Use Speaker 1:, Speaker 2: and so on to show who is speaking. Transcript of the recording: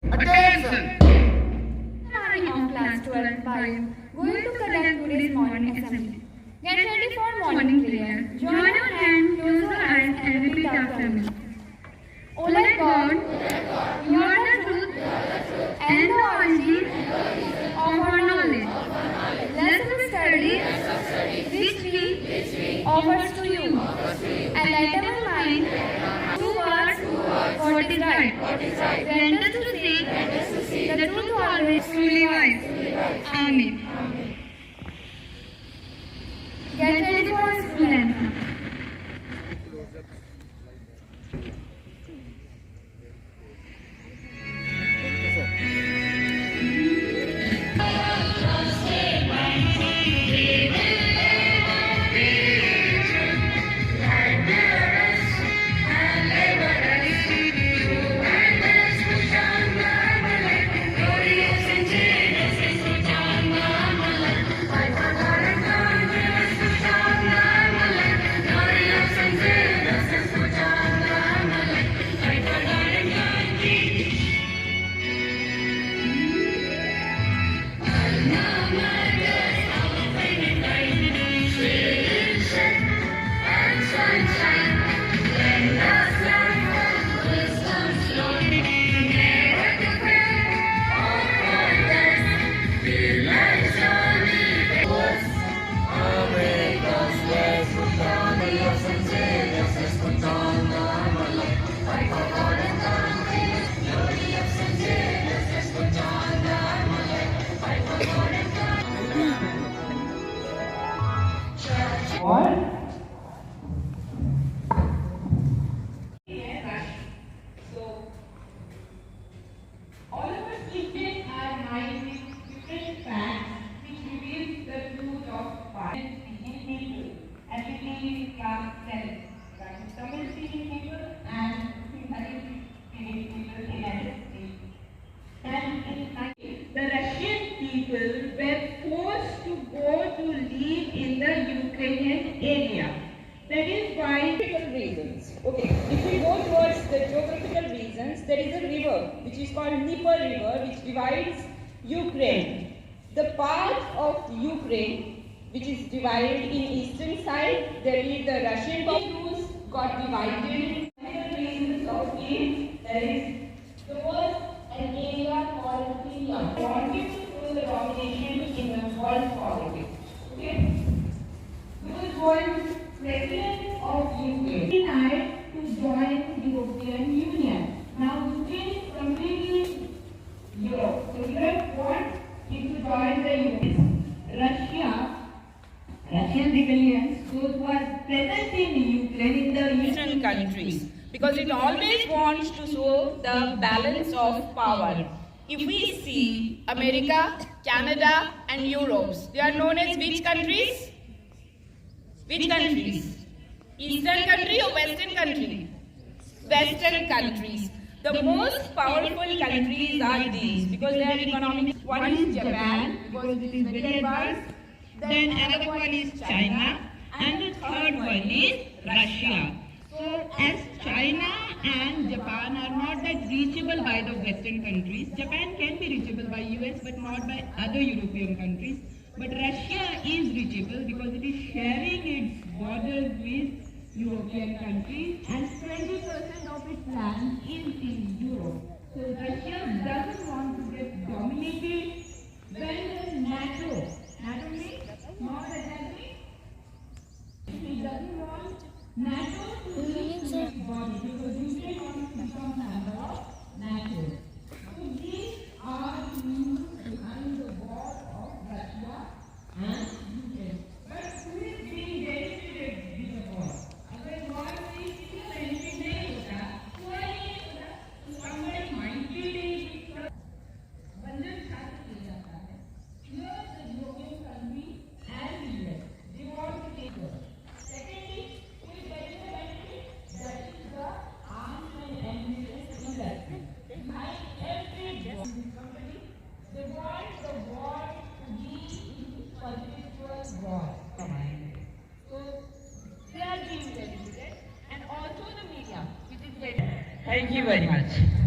Speaker 1: Attention!
Speaker 2: Morning of class 12 and 5 going to conduct today's morning assembly. Get ready for morning prayer. Join your hand, close your eyes and repeat after me. O Lord God, you are the truth and the origin of our knowledge. Let us study which we offers to you, and let our mind towards what is right. Grant us to see the truth always truly wise. Amen. Get ready for school anthem.
Speaker 3: The Russian people were forced to go to live in the Ukrainian area. That is why geographical reasons. Okay, if we go towards the geographical reasons, there is a river which is called Dnieper River which divides Ukraine. The part of Ukraine which is divided in eastern side, there is the Russian Belarus got divided. The reasons of it, there is the first an area called Crimea. Wanted to rule the domination in the world politics. Okay? This was president of Ukraine denied to join the European Union. Now Ukraine is completely Europe. So Europe wants it to join the Union. Russian rebellions, those who are present in Ukraine in the Eastern countries, because it always wants to show the balance of power. If we see America, Canada and Europe, they are known as which countries? Which countries? Eastern country or Western country? Western countries. The most powerful countries are these because they are economic. One is Japan because it is very advanced. Then another one is China and the third one is Russia. So as China and Japan are not that reachable by the Western countries, Japan can be reachable by US but not by other European countries. But Russia is reachable because it is sharing its borders with European countries and 20% of its land is in Europe. So Russia doesn't want to get dominated when the NATO means small assembly. It doesn't want NATO to reach its body because Ukraine wants to become a member of NATO. So these are the reasons behind the war of Russia and Ukraine. But who is being benefited with the war? अगर war से किसी को benefit नहीं होता, कोई नहीं होता, तो somebody might be बंधन छात्र किया जाता है. Here the European country and US, they want to take over. Secondly, who is getting the benefit? That is the arms and ammunition industry. Behind every company, they want the war to be perpetual war. So they are being benefited, and also the media, which is very. Thank you very much.